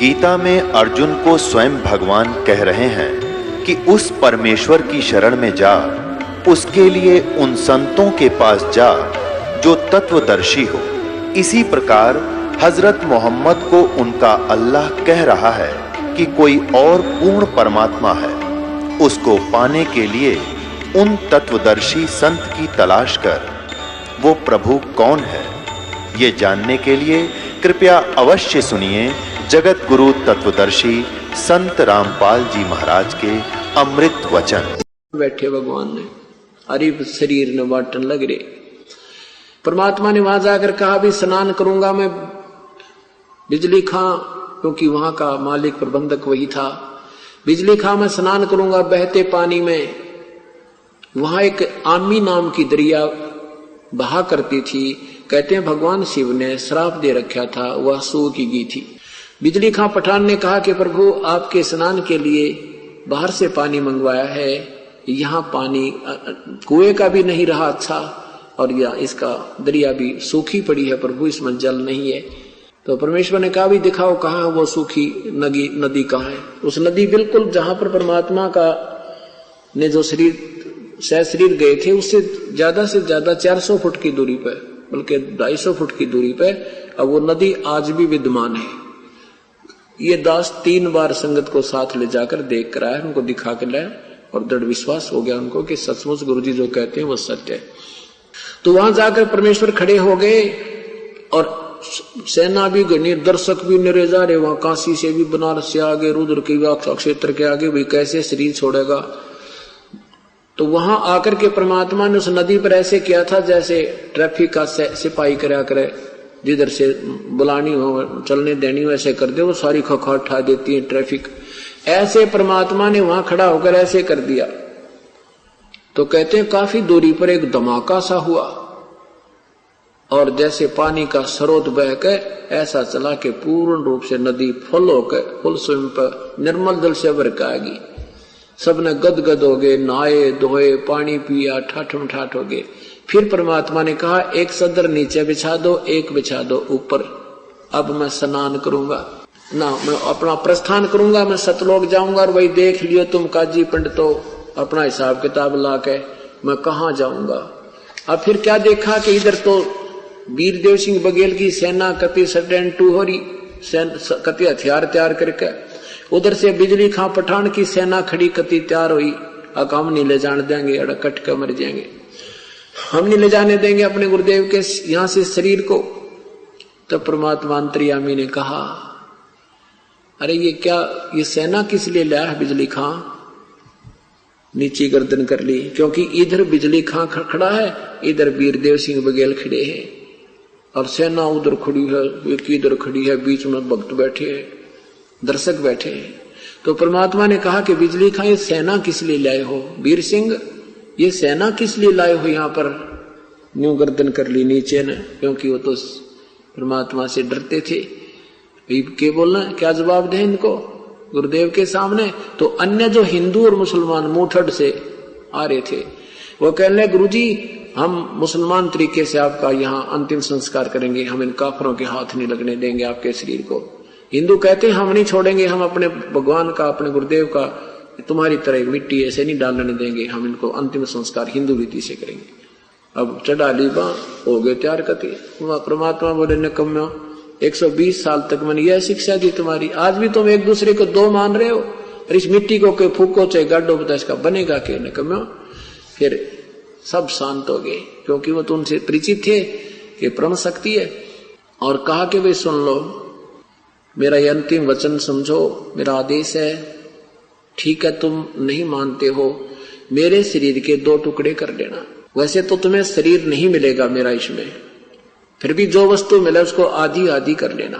गीता में अर्जुन को स्वयं भगवान कह रहे हैं कि उस परमेश्वर की शरण में जा, उसके लिए उन संतों के पास जा जो तत्वदर्शी हो। इसी प्रकार हजरत मोहम्मद को उनका अल्लाह कह रहा है कि कोई और पूर्ण परमात्मा है, उसको पाने के लिए उन तत्वदर्शी संत की तलाश कर। वो प्रभु कौन है, ये जानने के लिए कृपया अवश्य सुनिए जगत गुरु तत्वदर्शी संत रामपाल जी महाराज के अमृत वचन। बैठे भगवान ने अरिप शरीर ने बांटन लग रहे। परमात्मा ने वहां जाकर कहा भी स्नान करूंगा मैं बिजली खां, क्योंकि वहां का मालिक प्रबंधक वही था। बिजली खां मैं स्नान करूंगा बहते पानी में। वहां एक आमी नाम की दरिया बहा करती थी। कहते हैं भगवान शिव ने श्राप दे रखा था, वह सूख की गई थी। बिजली खां पठान ने कहा कि प्रभु आपके स्नान के लिए बाहर से पानी मंगवाया है, यहाँ पानी कुएं का भी नहीं रहा अच्छा, और यह इसका दरिया भी सूखी पड़ी है प्रभु, इसमें जल नहीं है। तो परमेश्वर ने कहा भी दिखाओ कहाँ वो सूखी नदी कहाँ है। उस नदी बिल्कुल जहां पर परमात्मा का ने जो शरीर गए थे उससे ज्यादा 400 फुट की दूरी पे, बल्कि 250 फुट की दूरी पे अब वो नदी आज भी विद्यमान है। ये दास 3 बार संगत को साथ ले जाकर देख कर आया, उनको दिखा के लाया और दृढ़ विश्वास हो गया उनको कि सचमुच गुरुजी जो कहते हैं वो सत्य है। तो वहां जाकर परमेश्वर खड़े हो गए और सेना भी गणी, दर्शक भी निरे जा रहे। वहां काशी से भी, बनारस से आगे, रुद्र के क्षेत्र के आगे भी कैसे शरीर छोड़ेगा। तो वहां आकर के परमात्मा ने उस नदी पर ऐसे किया था जैसे ट्रैफिक का सिपाही करा करे, जिधर से बुलानी हो चलने देनी हो ऐसे कर दे, वो सारी खखाट उठा देती है ट्रैफिक। ऐसे परमात्मा ने वहां खड़ा होकर ऐसे कर दिया। तो कहते हैं काफी दूरी पर एक धमाका सा हुआ और जैसे पानी का स्रोत बह के ऐसा चला कि पूर्ण रूप से नदी फुल होकर फुल स्विम पर निर्मल जल से भर के आ गई। सबने गदगद हो गए, नहाए धोए, पानी पिया, ठाठम ठाठ हो गए। फिर परमात्मा ने कहा एक सदर नीचे बिछा दो, एक बिछा दो ऊपर। अब मैं स्नान करूंगा ना, मैं अपना प्रस्थान करूंगा, मैं सतलोक जाऊंगा और वही देख लियो तुम काजी पंडितो अपना हिसाब किताब ला के मैं कहा जाऊंगा। अब फिर क्या देखा कि इधर तो वीरदेव सिंह बघेल की सेना कति सटेन टू हो रही, कति हथियार तैयार करके, उधर से बिजली खां पठान की सेना खड़ी कति तैयार हुई। अब हम नहीं ले जाने देंगे, अड़कट के मर जाएंगे, हम नहीं ले जाने देंगे अपने गुरुदेव के यहां से शरीर को। तब परमात्मा अंतर्यामी ने कहा अरे ये क्या, ये सेना किस लिए लाया है बिजली खां। नीची गर्दन कर ली, क्योंकि इधर बिजली खां खड़ा है, इधर वीरदेव सिंह बघेल खड़े हैं और सेना उधर खड़ी है, एक इधर खड़ी है, बीच में भक्त बैठे हैं, दर्शक बैठे हैं। तो परमात्मा ने कहा कि बिजली खां ये सेना किस लिए लाए हो, वीर सिंह ये सेना किस लिए लाए हो यहाँ पर। न्यू गर्दन कर ली नीचे ने, क्योंकि वो तो परमात्मा से डरते थे। क्या बोलना, क्या जवाब दे इनको गुरुदेव के सामने। तो अन्य जो हिंदू और मुसलमान मुठड़ से आ रहे थे वो कहने लगे गुरुजी हम मुसलमान तरीके से आपका यहाँ अंतिम संस्कार करेंगे, हम इन काफरों के हाथ नहीं लगने देंगे आपके शरीर को। हिंदू कहते हैं हम नहीं छोड़ेंगे, हम अपने भगवान का, अपने गुरुदेव का तुम्हारी तरह मिट्टी ऐसे नहीं डालने देंगे, हम इनको अंतिम संस्कार हिंदू रीति से करेंगे। अब चढ़ा ली बा हो गए तैयार करती। परमात्मा बोले निकम्मो 120 साल तक मैंने यह शिक्षा दी तुम्हारी, आज भी तुम एक दूसरे को दो मान रहे हो, और इस मिट्टी को के फूको चाहे गाडो बता इसका बनेगा के निकम्मो। फिर सब शांत हो गए, क्योंकि वो तो उनसे परिचित थे कि ब्रह्म शक्ति है। और कहा कि भाई सुन लो, मेरा ये अंतिम वचन समझो, मेरा आदेश है, ठीक है तुम नहीं मानते हो, मेरे शरीर के 2 टुकड़े कर देना। वैसे तो तुम्हें शरीर नहीं मिलेगा मेरा इसमें, फिर भी जो वस्तु मिले उसको आधी आधी कर लेना।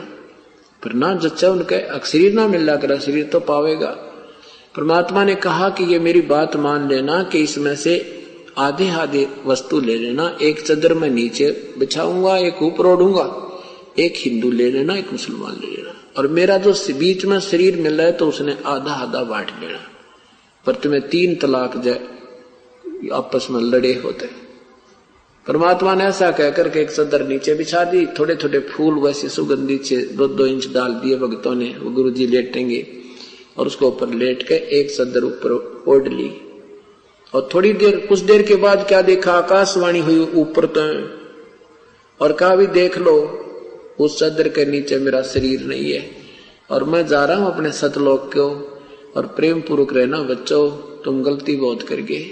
फिर ना जच्चा उनके शरीर ना मिल रहा करा, शरीर तो पावेगा। परमात्मा ने कहा कि ये मेरी बात मान लेना कि इसमें से आधे आधे वस्तु ले लेना, एक चदर में नीचे बिछाऊंगा, एक ऊपर ओढ़ूंगा, एक हिंदू ले लेना, एक मुसलमान ले लेना, और मेरा जो बीच में शरीर मिल रहा है तो उसने आधा आधा बांट लेना। पर तुम्हें 3 तलाक जाए आपस में लड़े होते। परमात्मा ने ऐसा कहकर के एक सदर नीचे बिछा दी, थोड़े थोड़े फूल वैसे सुगंधित से 2-2 इंच डाल दिए भक्तों ने, वो गुरु जी लेटेंगे और उसको ऊपर लेट के एक सदर ऊपर ओढ़ ली। और थोड़ी देर, कुछ देर के बाद क्या देखा, आकाशवाणी हुई ऊपर तो, और कहा भी देख लो उस सदर के नीचे मेरा शरीर नहीं है और मैं जा रहा हूं अपने सतलोक को, और प्रेम पूर्वक रहना बच्चों, तुम गलती बहुत कर गए।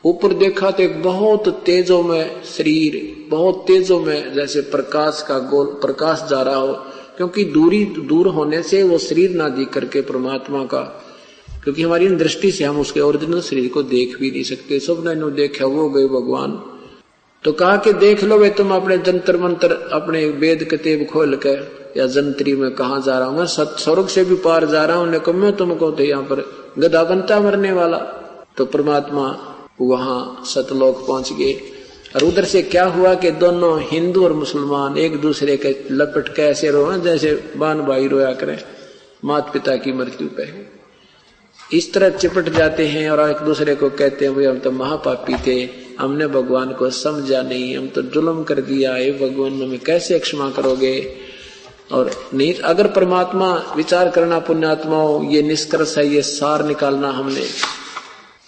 ऊपर देखा तो एक बहुत तेजों में शरीर, बहुत तेजों में जैसे प्रकाश का गोल प्रकाश जा रहा हो, क्योंकि दूर होने से वो शरीर ना दिख करके परमात्मा का, क्योंकि हमारी दृष्टि से हम उसके ओरिजिनल शरीर को देख भी नहीं सकते। सबने नो देखा, वो गए भगवान। तो कहा कि देख लो वे, तुम अपने जंतर मंत्र, अपने वेद कतेब खोल के या जंत्री में कहा जा रहा हूं, मैं स्वर्ग से भी पार जा रहा हूं, कब मैं तुमको तो यहाँ पर गधा बनता मरने वाला। तो परमात्मा वहां सतलोक पहुंच गए। और उधर से क्या हुआ कि दोनों हिंदू और मुसलमान एक दूसरे के लपट के ऐसे रोए जैसे बान भाई रोया करें माता पिता की मृत्यु पे, इस तरह चिपट जाते हैं और एक दूसरे को कहते हैं, भाई हम तो महापापी थे, हमने भगवान को समझा नहीं, हम तो जुल्म कर दिया है, भगवान हमें कैसे क्षमा करोगे। और नहीं, अगर परमात्मा विचार करना पुण्यात्माओं, ये निष्कर्ष है, ये सार निकालना, हमने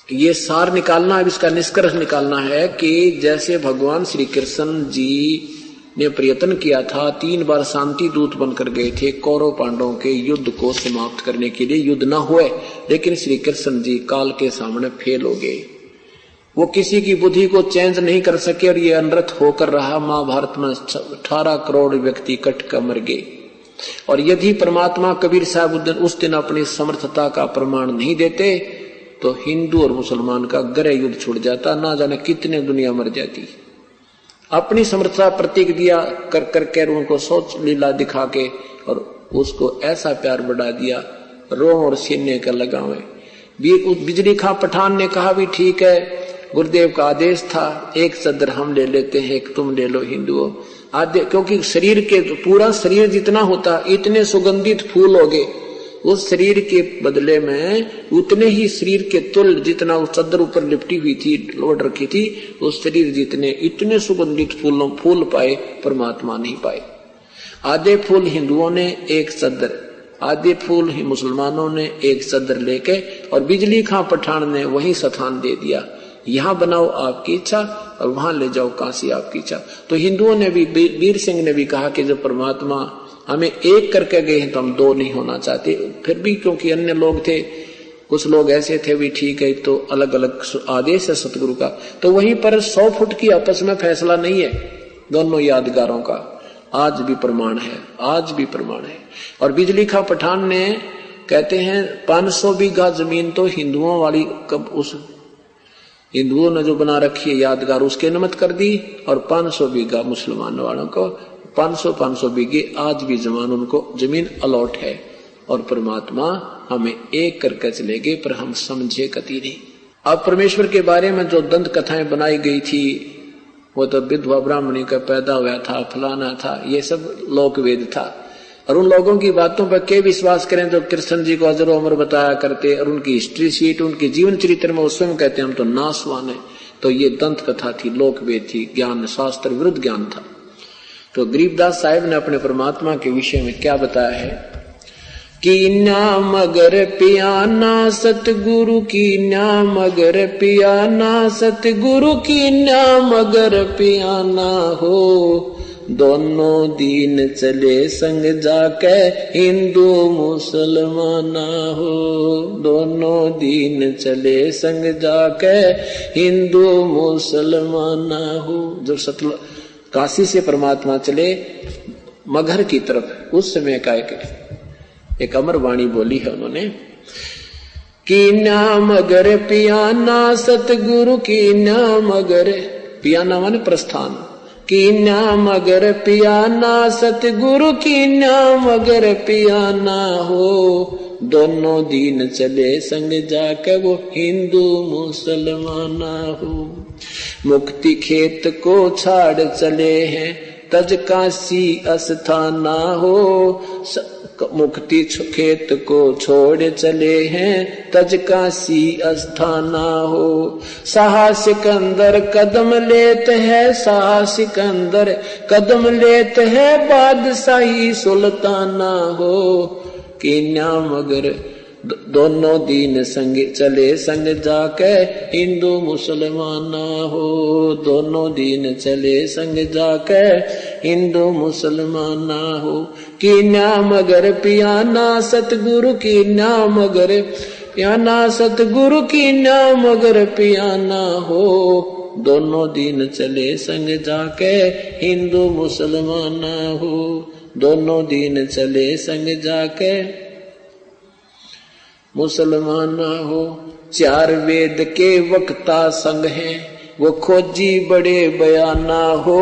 ये सार निकालना, अब इसका निष्कर्ष निकालना है कि जैसे भगवान श्री कृष्ण जी ने प्रयत्न किया था, 3 बार शांति दूत बनकर गए थे कौरव पांडवों के युद्ध को समाप्त करने के लिए, युद्ध न हुए, लेकिन श्री कृष्ण जी काल के सामने फेल हो गए। वो किसी की बुद्धि को चेंज नहीं कर सके और ये अनर्थ होकर रहा। महाभारत में 18 करोड़ व्यक्ति कट कर मर गए। और यदि परमात्मा कबीर साहब उस दिन अपनी समर्थता का प्रमाण नहीं देते तो हिंदू और मुसलमान का गहरा युद्ध छूट जाता, ना जाने कितने दुनिया मर जाती। अपनी समर्थता प्रतीक दिया कर करके उनको सोच लीला दिखा के और उसको ऐसा प्यार बढ़ा दिया, रो और सीने का लगावे। बिजली खां पठान ने कहा भी ठीक है, गुरुदेव का आदेश था, एक सदर हम ले लेते हैं, एक तुम ले लो हिंदुओं आदे, क्योंकि शरीर के पूरा शरीर जितना होता इतने सुगंधित फूल हो गए, उस शरीर के बदले में उतने ही शरीर के तुल जितना उस चद्दर ऊपर लिपटी हुई थी, लोड रखी थी, उस शरीर जितने इतने सुगंधित फूल पाए, परमात्मा नहीं पाए। आधे फूल हिंदुओं ने एक चद्दर, आधे फूल ही मुसलमानों ने एक चद्दर लेके, और बिजली खां पठान ने वही स्थान दे दिया, यहाँ बनाओ आपकी इच्छा और वहां ले जाओ काशी आपकी इच्छा। तो हिंदुओं ने भी, वीर सिंह ने भी कहा कि जब परमात्मा हमें एक करके गए हैं तो हम 2 नहीं होना चाहते। फिर भी क्योंकि अन्य लोग थे, कुछ लोग ऐसे थे भी ठीक है, तो अलग अलग आदेश है सतगुरु का, तो वहीं पर 100 फुट की आपस में फैसला नहीं है दोनों यादगारों का। आज भी प्रमाण है, आज भी प्रमाण है। और बिजली खां पठान ने कहते हैं 500 बीघा जमीन तो हिंदुओं वाली, कब उस हिंदुओं ने जो बना रखी है यादगार, उसके नमत कर दी, और 500 बीघा मुसलमान वालों को, 500 बीघे आज भी जमान उनको जमीन अलॉट है। और परमात्मा हमें एक करके चले गए, पर हम समझे कति नहीं। अब परमेश्वर के बारे में जो दंत कथाएं बनाई गई थी, वो तो विधवा ब्राह्मणी का पैदा हुआ था, फलाना था, ये सब लोक वेद था। और उन लोगों की बातों पर के विश्वास करें जो कृष्ण जी को अजरो अमर बताया करते, और उनकी हिस्ट्री शीट, उनके जीवन चरित्र में वो स्वयं कहते हैं हम तो नासवान है। तो ये दंत कथा थी, लोक वेद थी, ज्ञान शास्त्र विरुद्ध ज्ञान था। तो गरीबदास साहिब ने अपने परमात्मा के विषय में क्या बताया है कि नाम अगर पियाना सतगुरु की, नाम अगर पियाना सतगुरु की, नाम अगर पियाना हो, दोनों दीन चले संग जाके हिंदू मुसलमाना हो, दोनों दीन चले संग जाके हिंदू मुसलमाना हो। जो काशी से परमात्मा चले मगहर की तरफ, उस समय का एक अमर वाणी बोली है उन्होंने कि नाम अगर पियाना सतगुरु की, नाम अगर पियाना माने प्रस्थान, की नाम अगर पियाना सतगुरु की, नाम अगर पियाना हो, दोनों दीन चले संग जाके वो हिंदू मुसलमाना हो। मुक्ति खेत को छाड़ चले हैं तज काशी अस्थाना हो। मुक्ति खेत को छोड़ चले हैं, तज काशी अस्थाना हो। शाह सिकंदर कदम लेत है, शाह सिकंदर कदम लेत है, बादशाही सुल्ताना हो। कीन्या मगर दोनों दीन संग चले संग जाके, हिंदू मुसलमाना हो। दोनों दीन चले संग जाके, हिंदू मुसलमाना हो। कीन्या मगर पियाना सतगुरु, कीन्या मगर पियाना सतगुरु, कीन्या मगर पियाना हो। दोनों दीन चले संग जाके, हिंदू मुसलमाना हो। दोनों दीन चले संग जाके, मुसलमाना हो। चार वेद के वक्ता संग हैं, वो खोजी बड़े बयाना हो।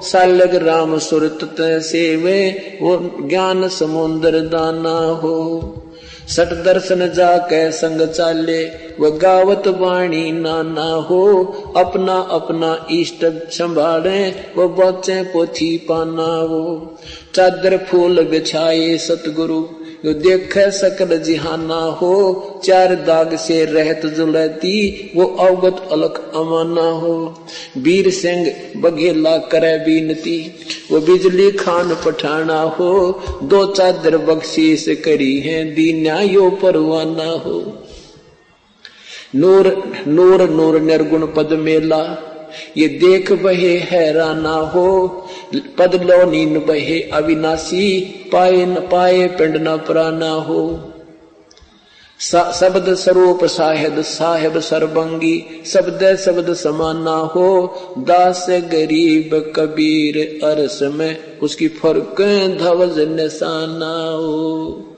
सालग राम सुरत से वे, वो ज्ञान समुद्र दाना हो। सट दर्शन जाके संग चाले, वो गावत वाणी नाना हो। अपना अपना इष्ट संभाले, वो बचे पोथी पाना हो। चादर फूल बिछाए सतगुरु, यो देख सकल जिहाना हो। चार दाग से रहत जुलती, वो अवगत अलख अमाना हो। वीर सिंह बघेला करे बीनती, वो बिजली खान पठाना हो। दो चादर बख्शीश करी है, दीन्या यो परवाना हो। नूर नूर नूर निर्गुण पद मेला, ये देख बहे हैराना हो। पद लो नीन बहे अविनाशी, पाए न पाए पिंड न प्राना हो। शब्द स्वरूप साहेब साहेब सरबंगी, शब्द शब्द समाना हो। दास गरीब कबीर अरस में, उसकी फर्क धवज निशाना हो।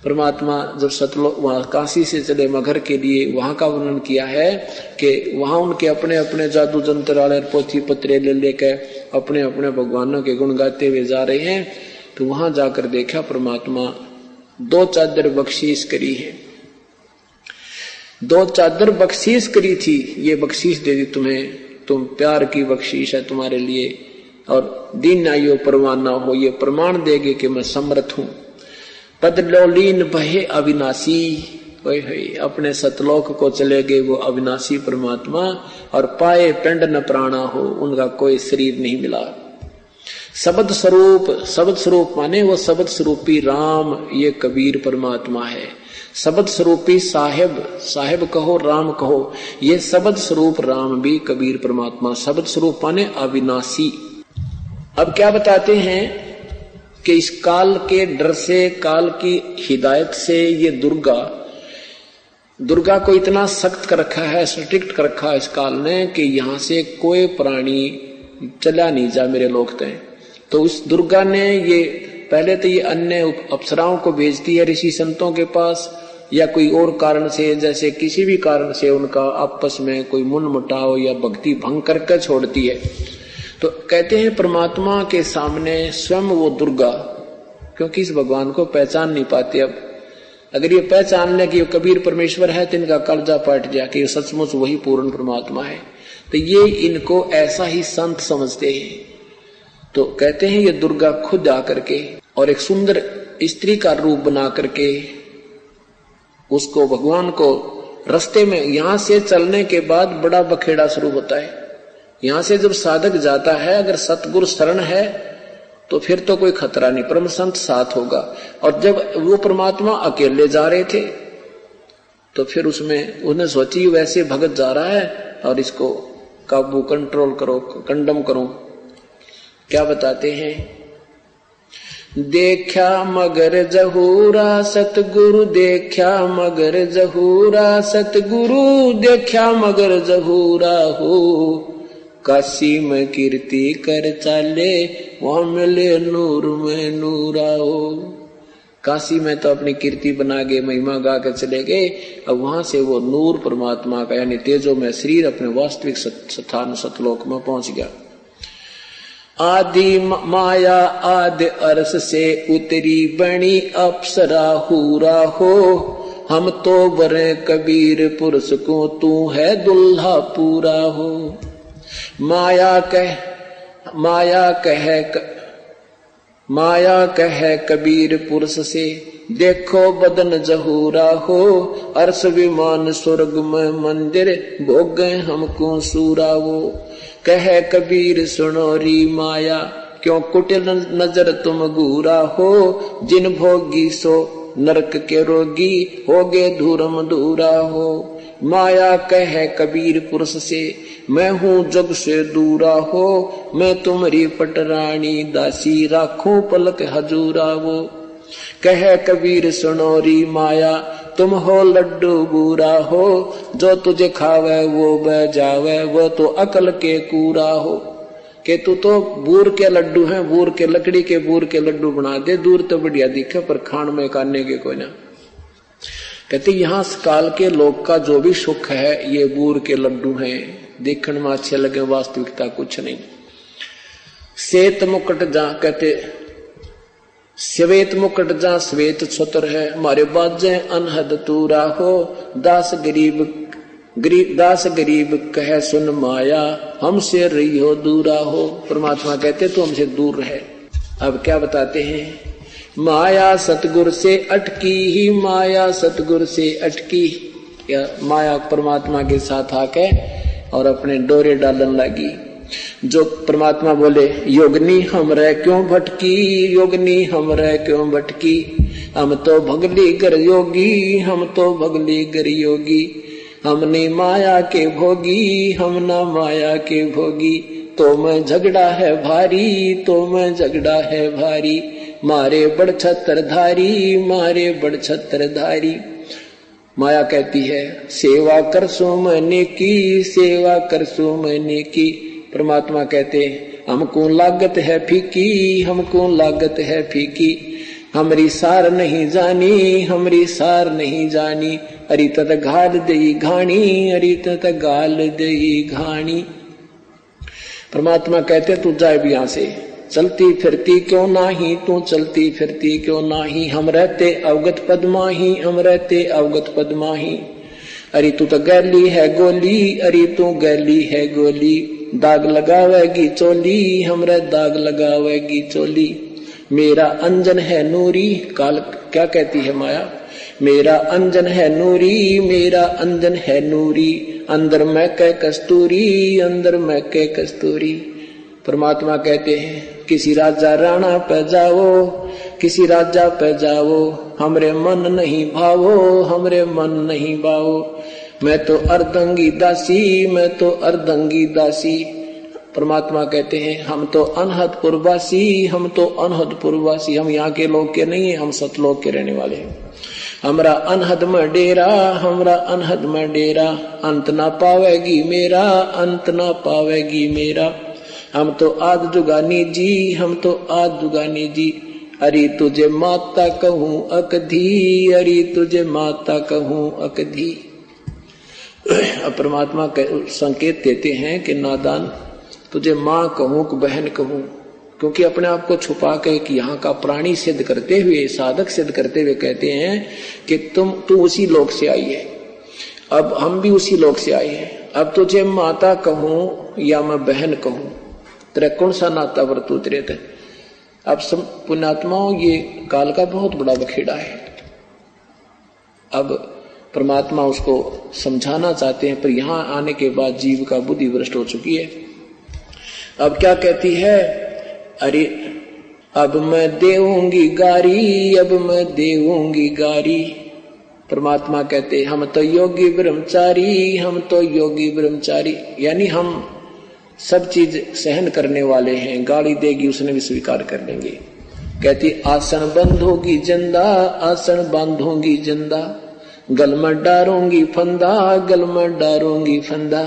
परमात्मा जब सतलोक वहां काशी से चले मगर के लिए, वहां का वर्णन किया है कि वहां उनके अपने अपने जादू जंत्र वाले पोथी पत्रे ले लेकर अपने अपने भगवानों के गुण गाते हुए जा रहे हैं। तो वहां जाकर देखा परमात्मा दो चादर बख्शीश करी है। दो चादर बख्शीश करी थी, ये बख्शीश दे दी तुम्हें, तुम प्यार की बख्शीश है तुम्हारे लिए। और दीन आयो परवाना हो, ये प्रमाण देगे कि मैं समर्थ हूं। पद लोलीन बहे अविनाशी, अपने सतलोक को चले गए वो अविनाशी परमात्मा। और पाए पिंड न प्राणा हो, उनका कोई शरीर नहीं मिला। शब्द स्वरूप, शब्द स्वरूप माने वो शब्द स्वरूपी राम, ये कबीर परमात्मा है। शब्द स्वरूपी साहेब, साहेब कहो राम कहो, ये शब्द स्वरूप राम भी कबीर परमात्मा। शब्द स्वरूप माने अविनाशी। अब क्या बताते हैं कि इस काल के डर से, काल की हिदायत से ये दुर्गा को इतना सख्त कर रखा है, स्ट्रिक्ट कर रखा है इस काल ने कि यहां से कोई प्राणी चला नहीं जा मेरे लोग तय। तो उस दुर्गा ने ये पहले तो ये अन्य अप्सराओं को भेजती है ऋषि संतों के पास, या कोई और कारण से, जैसे किसी भी कारण से उनका आपस में कोई मनमुटाव या भक्ति भंग करके छोड़ती है। तो कहते हैं परमात्मा के सामने स्वयं वो दुर्गा, क्योंकि इस भगवान को पहचान नहीं पाते। अब अगर ये पहचान ले कि कबीर परमेश्वर है तो इनका कलजा पलट जाए कि सचमुच वही पूर्ण परमात्मा है। तो ये इनको ऐसा ही संत समझते हैं। तो कहते हैं ये दुर्गा खुद आकर के और एक सुंदर स्त्री का रूप बना करके उसको, भगवान को रास्ते में, यहां से चलने के बाद बड़ा बखेड़ा शुरू होता है। यहां से जब साधक जाता है, अगर सतगुरु शरण है तो फिर तो कोई खतरा नहीं, परम संत साथ होगा। और जब वो परमात्मा अकेले जा रहे थे तो फिर उसमें उन्हें सोची वैसे भगत जा रहा है और इसको काबू, कंट्रोल करो, कंडम करो। क्या बताते हैं, देखा मगर जहूरा सतगुरु, देखा मगर जहूरा सतगुरु, देखा मगर जहूरा हो। काशी में कीर्ति कर चाले, वहां मिले नूर में नूरा हो। काशी में तो अपनी कीर्ति बना के महिमा गा कर चले गए, अब वहां से वो नूर परमात्मा का यानी तेजो में शरीर अपने वास्तविक स्थान सतलोक में पहुंच गया। आदि माया आदि अरस से उतरी बनी अप्सरा हूरा हो। हम तो बरे कबीर पुरुष को, तू है दुल्हा पूरा हो। माया कह माया कहे कबीर पुरुष से, देखो बदन जहूरा हो, अर्श विमान स्वर्ग में मंदिर, भोगे हमको सूरा वो। कहे कबीर सुनो री माया, क्यों कुटिल नजर तुम घूरा हो, जिन भोगी सो नरक के रोगी, होगे धूरम धूरा हो। माया कहे कबीर पुरुष से, मैं हूँ जग से दूरा हो, मैं तुम्हारी पटरानी दासी, राखूं पलक हजूरा वो। कहे कबीर सुनो री माया, तुम हो लड्डू बूरा हो, जो तुझे खावे वो बह जावे, वो तो अकल के कूरा हो। के तू तो बूर के लड्डू हैं, बूर के लकड़ी के बूर के लड्डू बना दे, दूर तो बढ़िया दिखे पर खान में काने के कोई ना। कहते यहाँ काल के लोग का जो भी सुख है ये बूर के लड्डू हैं, देखने में अच्छे लगे, वास्तविकता कुछ नहीं। श्वेत मुकुट जहां कहते श्वेत मुकुट जहां श्वेत छत्र है, हमारे बाजे अनहद तूरा हो, दास गरीब कहे सुन माया, हमसे रही हो दूरा हो। परमात्मा कहते तो हमसे दूर रहे। अब क्या बताते हैं, माया सतगुर से अटकी ही, माया सतगुर से अटकी। या माया परमात्मा के साथ आके और अपने डोरे डालने लगी। जो परमात्मा बोले योगनी हमरे क्यों भटकी, योगनी हमरे क्यों भटकी, हम तो भगली गर योगी, हम तो भगली गर योगी, हमने माया के भोगी, हम ना माया के भोगी, तो मैं झगड़ा है भारी, तो मैं झगड़ा है भारी, मारे बड़ छत्रधारी, मारे बड़ छत्रधारी। माया कहती है सेवा कर सो मैंने की, सेवा कर सो मैंने की। परमात्मा कहते हमको लागत है फीकी, हमको लागत है फीकी, हमरी सार नहीं जानी, हमरी सार नहीं जानी, अरी तत घाल दई घाणी, अरी तत गाल दई घाणी। परमात्मा कहते तू जाए भी यहां से, चलती फिरती क्यों नाही, तू चलती फिरती क्यों नाही, हम रहते अवगत पद्माही, हम रहते अवगत पद्माही। अरे तू तो गैली है गोली, अरे तू गैली है गोली, दाग लगावेगी चोली, हमरे दाग लगावेगी चोली। मेरा अंजन है नूरी, काल क्या कहती है माया, मेरा अंजन है नूरी, मेरा अंजन है नूरी, अंदर मैं कै कस्तूरी, अंदर मैं कै कस्तूरी। परमात्मा कहते हैं किसी राजा राणा पे जाओ, किसी राजा पे जाओ, हमरे मन नहीं भावो, हमरे मन नहीं भावो, मैं तो अर्धंगी दासी, मैं तो अर्धंगी दासी। परमात्मा कहते हैं हम तो अनहदपुर वासी, हम तो अनहदपुर वासी, हम यहाँ के लोग के नहीं है, हम सतलोक के रहने वाले हैं। हमरा अनहद में डेरा, हमरा अनहद में डेरा, अंत ना पावेगी मेरा, अंत ना पावेगी मेरा। हम तो आद जुगानी जी, हम तो आद जुगानी जी, अरे तुझे माता कहूँ अकधी, अरे तुझे माता कहूँ अकधी। परमात्मा संकेत देते हैं कि नादान तुझे माँ कहूँ कि बहन कहूँ, क्योंकि अपने आप को छुपा के कि यहाँ का प्राणी सिद्ध करते हुए, साधक सिद्ध करते हुए कहते हैं कि तू उसी लोक से आई है, अब हम भी उसी लोक से आए हैं, अब तुझे माता कहूँ या मैं बहन कहूँ, तेरा कौन सा नाता वर्तूत रहता है। अब सब पुण्यात्माओं ये काल का बहुत बड़ा बखेड़ा है। अब परमात्मा उसको समझाना चाहते हैं, पर यहाँ आने के बाद जीव का बुद्धि भ्रष्ट हो चुकी है। अब क्या कहती है, अरे अब मैं देऊंगी गारी, अब मैं देऊंगी गारी। परमात्मा कहते हम तो योगी ब्रह्मचारी, हम तो योगी ब्रह्मचारी, यानी हम सब चीज सहन करने वाले हैं, गाली देगी उसने भी स्वीकार कर लेंगे। कहती आसन बंधोगी जिंदा, आसन बांधोगी जिंदा, गल में डारूंगी फंदा, गल में डारूंगी फंदा।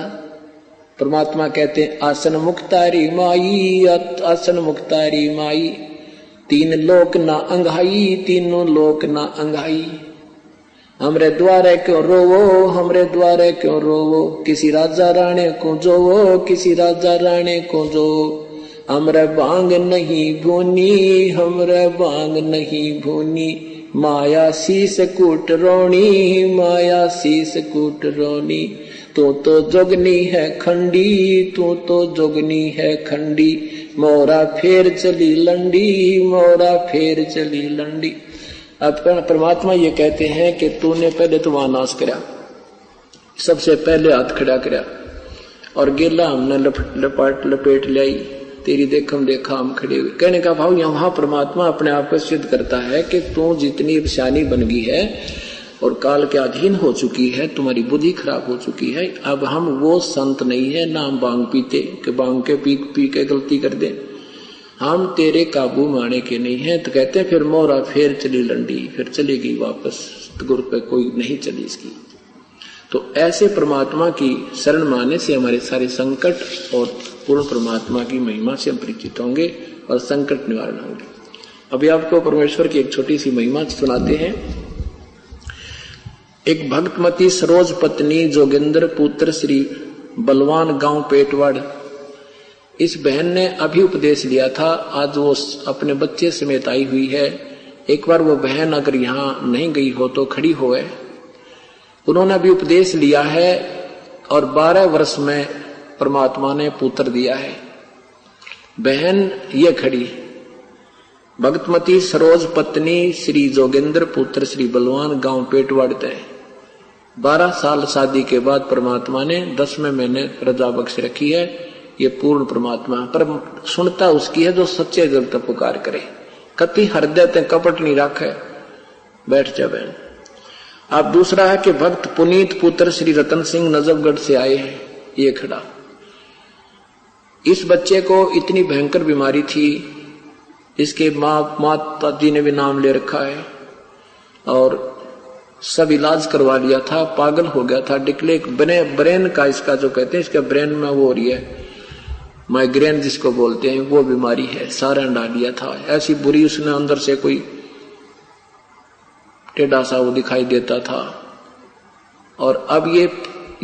परमात्मा कहते आसन मुक्तारी माई, आसन मुक्तारी माई, तीन लोक ना अंघाई, तीनों लोक ना अंघाई। हमरे द्वारे क्यों रोवो, हमरे द्वारे क्यों रोवो, किसी राजा राणे को जोवो, किसी राजा राणे को जो, हमरे बांग नहीं भूनी, हमरे बांग नहीं भूनी, माया शीस कूट रोणी, माया शीस कूट रोणी, तू तो जोगनी है खंडी, तू तो जोगनी है खंडी, मोरा फेर चली लंडी, मोरा फेर चली लंडी। अब परमात्मा ये कहते हैं कि तूने पहले तो वहां नाश करा, सबसे पहले हाथ खड़ा करा और गेला हमने लपेट लाई, तेरी देखम देखा हम खड़े हुए। कहने का भाव यहाँ परमात्मा अपने आप को सिद्ध करता है कि तू जितनी शानी बन गई है और काल के अधीन हो चुकी है, तुम्हारी बुद्धि खराब हो चुकी है। अब हम वो संत नहीं है ना हम भांग पीते कि भांग के पी के गलती कर दे, हम तेरे काबू में आने के नहीं है। तो कहते हैं फिर मोरा फेर चली लंडी, फिर चलेगी वापस गुरु पे कोई नहीं चली इसकी। तो ऐसे परमात्मा की शरण माने से हमारे सारे संकट और पूर्ण परमात्मा की महिमा से हम परिचित होंगे और संकट निवारण होंगे। अभी आपको परमेश्वर की एक छोटी सी महिमा सुनाते हैं। एक भक्तमती सरोज पत्नी जोगिंदर पुत्र श्री बलवान गांव पेटवाड़, इस बहन ने अभी उपदेश लिया था, आज वो अपने बच्चे समेत आई हुई है। एक बार वो बहन अगर यहाँ नहीं गई हो तो खड़ी हो है। उन्होंने अभी उपदेश लिया है और 12 वर्ष में परमात्मा ने पुत्र दिया है। बहन ये खड़ी, भक्तमती सरोज पत्नी श्री जोगिंदर पुत्र श्री बलवान गांव पेटवाड़ तय। 12 साल शादी के बाद परमात्मा ने 10वें महीने रजा बख्श रखी है। ये पूर्ण परमात्मा पर सुनता उसकी है जो सच्चे दिल तक पुकार करे, कति हृदय ते कपट नहीं रखे। बैठ जा बहन। आप दूसरा है कि भक्त पुनीत पुत्र श्री रतन सिंह नजफगढ़ से आए हैं, ये खड़ा। इस बच्चे को इतनी भयंकर बीमारी थी, इसके माता जी ने भी नाम ले रखा है और सब इलाज करवा लिया था, पागल हो गया था। डिक्ले ब्रेन का इसका जो कहते हैं, इसका ब्रेन में वो हो रही है माइग्रेन जिसको बोलते हैं, वो बीमारी है, सारा डाल लिया था। ऐसी बुरी उसने अंदर से कोई टेढ़ा सा वो दिखाई देता था। और अब ये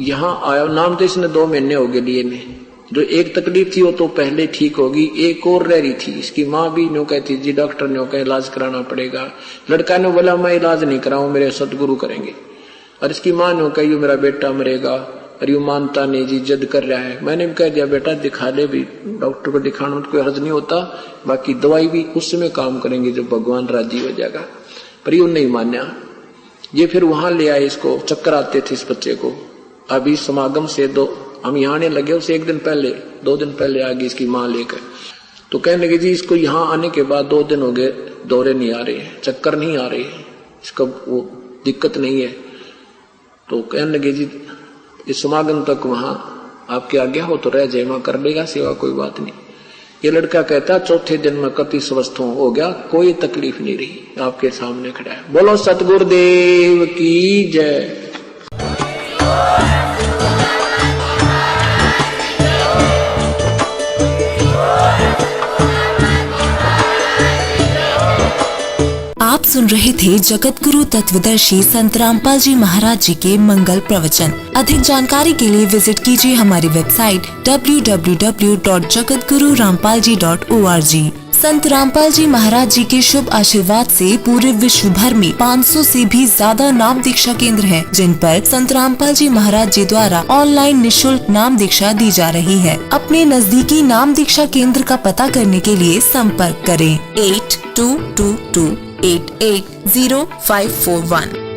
यहाँ आया, नाम तो इसने 2 महीने हो गए लिए ने। जो एक तकलीफ थी वो तो पहले ठीक होगी, एक और रह रही थी। इसकी माँ भी न्यू कहती जी डॉक्टर ने कहा इलाज कराना पड़ेगा। लड़का ने बोला मैं इलाज नहीं कराऊं, मेरे सतगुरु करेंगे। और इसकी माँ ने कही मेरा बेटा मरेगा, और यू मानता नहीं जी, जिद कर रहा है। मैंने भी कह दिया बेटा दिखा ले भी, डॉक्टर को दिखाना में कोई हर्ज नहीं होता, बाकी दवाई भी उस समय काम करेंगे जब भगवान राजी हो जाएगा। पर यू नहीं मान्या। ये फिर वहां ले आए, इसको चक्कर आते थे इस बच्चे को। अभी समागम से हम यहाँ आने लगे, उसे 1 दिन पहले 2 दिन पहले आ गई इसकी माँ लेकर। तो कहने लगे जी इसको यहाँ आने के बाद 2 दिन हो गए, दौरे नहीं आ रहे, चक्कर नहीं आ रहे, इसका वो दिक्कत नहीं है। तो कहने लगे जी इस समागम तक वहां आपके आज्ञा हो तो रह जाए, वहां कर लेगा सेवा, कोई बात नहीं। ये लड़का कहता 4थे दिन में कति स्वस्थ हो गया, कोई तकलीफ नहीं रही, आपके सामने खड़ा है। बोलो सतगुरुदेव की जय। आप सुन रहे थे जगत गुरु तत्वदर्शी संत रामपाल जी महाराज जी के मंगल प्रवचन। अधिक जानकारी के लिए विजिट कीजिए हमारी वेबसाइट www.jagatgururampalji.org। संत रामपाल जी महाराज जी के शुभ आशीर्वाद से पूरे विश्व भर में 500 से भी ज्यादा नाम दीक्षा केंद्र हैं, जिन पर संत रामपाल जी महाराज जी द्वारा ऑनलाइन निशुल्क नाम दीक्षा दी जा रही है। अपने नजदीकी नाम दीक्षा केंद्र का पता करने के लिए संपर्क करें 8222880541।